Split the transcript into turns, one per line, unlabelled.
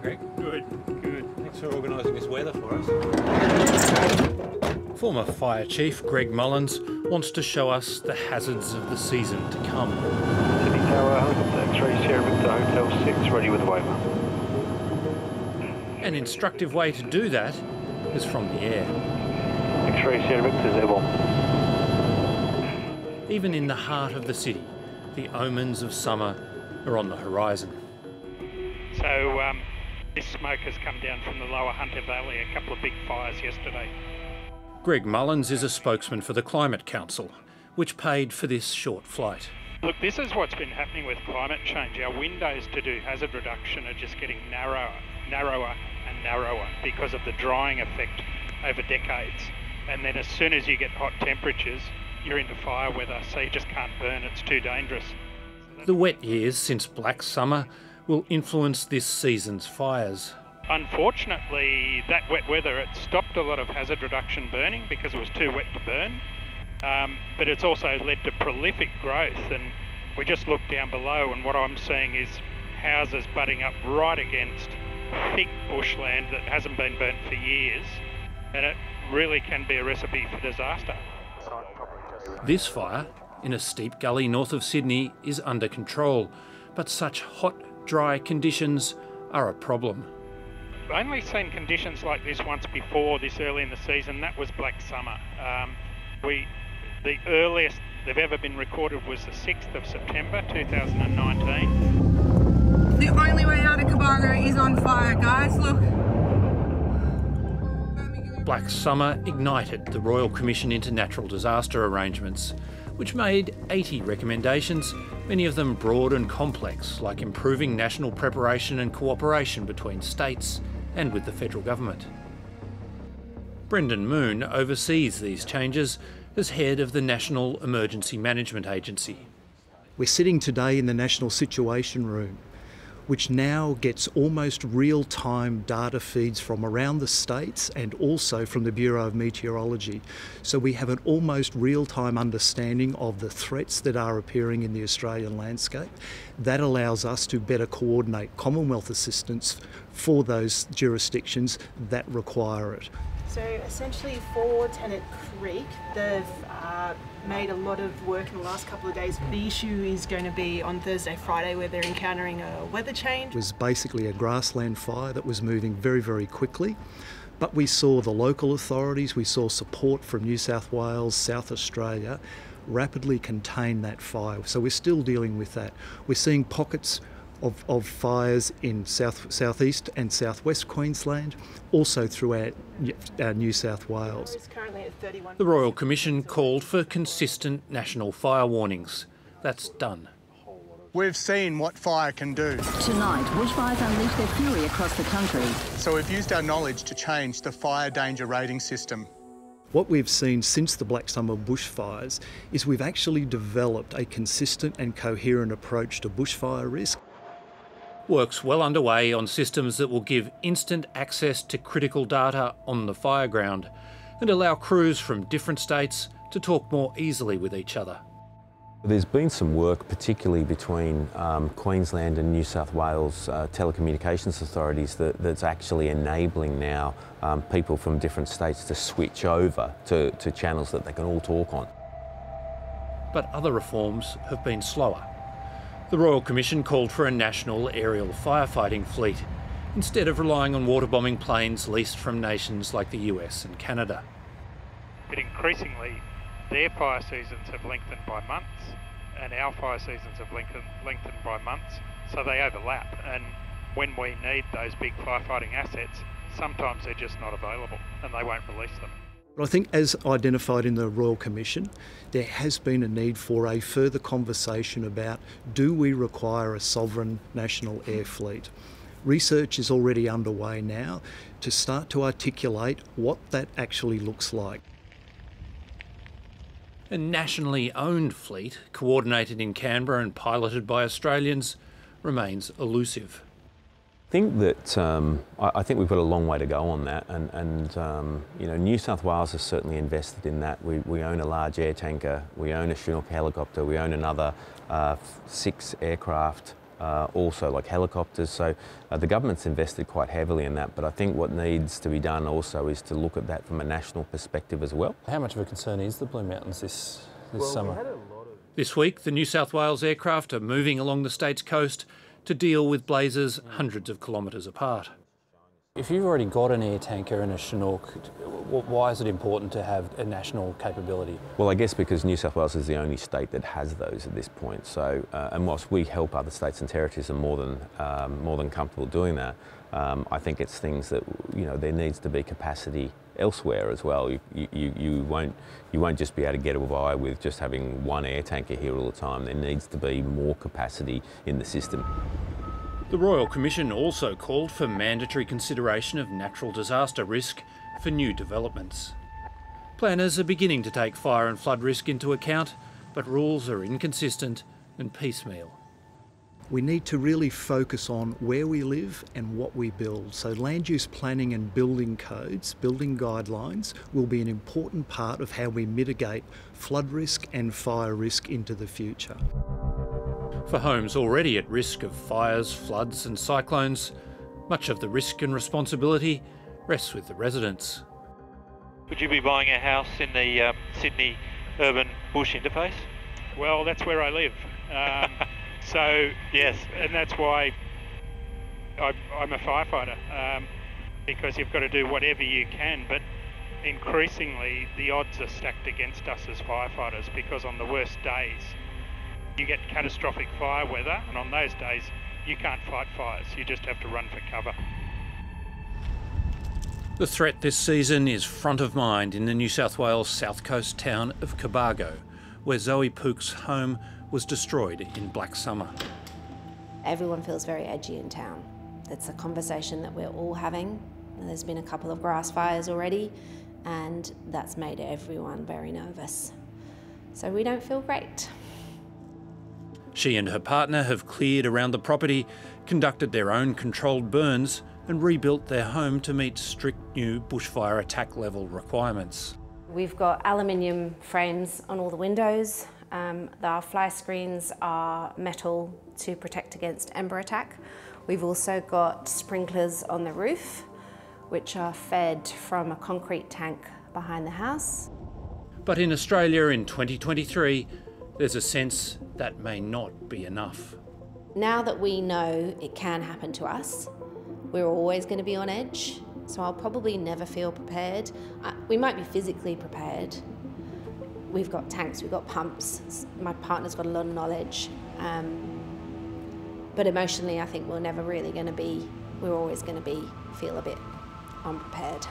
Greg?
Good, good.
Thanks for organising this weather for us. Former Fire Chief Greg Mullins wants to show us the hazards of the season to come.
Sydney Tower, helicopter X-ray Sierra Victor Hotel 6, ready with the waiver.
An instructive way to do that is from the air.
X-ray Sierra Victor airborne.
Even in the heart of the city, the omens of summer are on the horizon.
So this smoke has come down from the lower Hunter Valley, a couple of big fires yesterday.
Greg Mullins is a spokesman for the Climate Council, which paid for this short flight.
Look, this is what's been happening with climate change. Our windows to do hazard reduction are just getting narrower and narrower because of the drying effect over decades. And then as soon as you get hot temperatures, you're into fire weather, so you just can't burn, it's too dangerous.
The wet years since Black Summer will influence this season's fires.
Unfortunately, that wet weather, it stopped a lot of hazard reduction burning because it was too wet to burn. But it's also led to prolific growth, and we just look down below and what I'm seeing is houses butting up right against thick bushland that hasn't been burnt for years, and it really can be a recipe for disaster.
This fire, in a steep gully north of Sydney, is under control, but such hot, dry conditions are a problem.
I've only seen conditions like this once before, this early in the season. That was Black Summer. The earliest they've ever been recorded was the 6th of September 2019.
The only way out of Cabana is on fire, guys. Look.
Black Summer ignited the Royal Commission into Natural Disaster Arrangements, which made 80 recommendations, many of them broad and complex, like improving national preparation and cooperation between states and with the federal government. Brendan Moon oversees these changes as head of the National Emergency Management Agency.
We're sitting today in the National Situation Room, which now gets almost real-time data feeds from around the states and also from the Bureau of Meteorology. So we have an almost real-time understanding of the threats that are appearing in the Australian landscape. That allows us to better coordinate Commonwealth assistance for those jurisdictions that require it.
So essentially for Tennant Creek, they've made a lot of work in the last couple of days. The issue is going to be on Thursday, Friday, where they're encountering a weather change.
It was basically a grassland fire that was moving very, very quickly. But we saw the local authorities, we saw support from New South Wales, South Australia, rapidly contain that fire. So we're still dealing with that. We're seeing pockets of fires in southeast and southwest Queensland, also throughout New South Wales.
The Royal Commission called for consistent national fire warnings. That's done.
We've seen what fire can do.
Tonight, bushfires unleash their fury across the country.
So we've used our knowledge to change the fire danger rating system.
What we've seen since the Black Summer bushfires is we've actually developed a consistent and coherent approach to bushfire risk.
Work's well underway on systems that will give instant access to critical data on the fire ground and allow crews from different states to talk more easily with each other.
There's been some work, particularly between Queensland and New South Wales telecommunications authorities, that's actually enabling now people from different states to switch over to channels that they can all talk on.
But other reforms have been slower. The Royal Commission called for a national aerial firefighting fleet, instead of relying on waterbombing planes leased from nations like the US and Canada.
But increasingly, their fire seasons have lengthened by months, and our fire seasons have lengthened by months, so they overlap. And when we need those big firefighting assets, sometimes they're just not available, and they won't release them.
I think, as identified in the Royal Commission, there has been a need for a further conversation about, do we require a sovereign national air fleet? Research is already underway now to start to articulate what that actually looks like.
A nationally owned fleet, coordinated in Canberra and piloted by Australians, remains elusive.
I think that I think we've got a long way to go on that, and you know, New South Wales has certainly invested in that. We own a large air tanker, we own a Chinook helicopter, we own another 6 aircraft also like helicopters. So the government's invested quite heavily in that, but I think what needs to be done also is to look at that from a national perspective as well.
How much of a concern is the Blue Mountains this summer?
This week, the New South Wales aircraft are moving along the state's coast to deal with blazes hundreds of kilometres apart.
If you've already got an air tanker and a Chinook, why is it important to have a national capability?
Well, I guess because New South Wales is the only state that has those at this point. So, and whilst we help other states and territories are more than comfortable doing that, I think it's things that, you know, there needs to be capacity elsewhere as well. You won't just be able to get by with just having one air tanker here all the time. There needs to be more capacity in the system.
The Royal Commission also called for mandatory consideration of natural disaster risk for new developments. Planners are beginning to take fire and flood risk into account, but rules are inconsistent and piecemeal.
We need to really focus on where we live and what we build. So land use planning and building codes, building guidelines, will be an important part of how we mitigate flood risk and fire risk into the future.
For homes already at risk of fires, floods and cyclones, much of the risk and responsibility rests with the residents.
Would you be buying a house in the Sydney urban bush interface?
Well, that's where I live. So
yes,
and that's why I'm a firefighter, because you've got to do whatever you can, but increasingly the odds are stacked against us as firefighters, because on the worst days you get catastrophic fire weather, and on those days you can't fight fires, you just have to run for cover.
The threat this season is front of mind in the New South Wales south coast town of Cobargo, where Zoe Pook's home was destroyed in Black Summer.
Everyone feels very edgy in town. It's a conversation that we're all having. There's been a couple of grass fires already, and that's made everyone very nervous. So we don't feel great.
She and her partner have cleared around the property, conducted their own controlled burns, and rebuilt their home to meet strict new bushfire attack level requirements.
We've got aluminium frames on all the windows. Our fly screens are metal to protect against ember attack. We've also got sprinklers on the roof, which are fed from a concrete tank behind the house.
But in Australia in 2023, there's a sense that may not be enough.
Now that we know it can happen to us, we're always going to be on edge, so I'll probably never feel prepared. We might be physically prepared. We've got tanks, we've got pumps, my partner's got a lot of knowledge, but emotionally I think we're always going to feel a bit unprepared.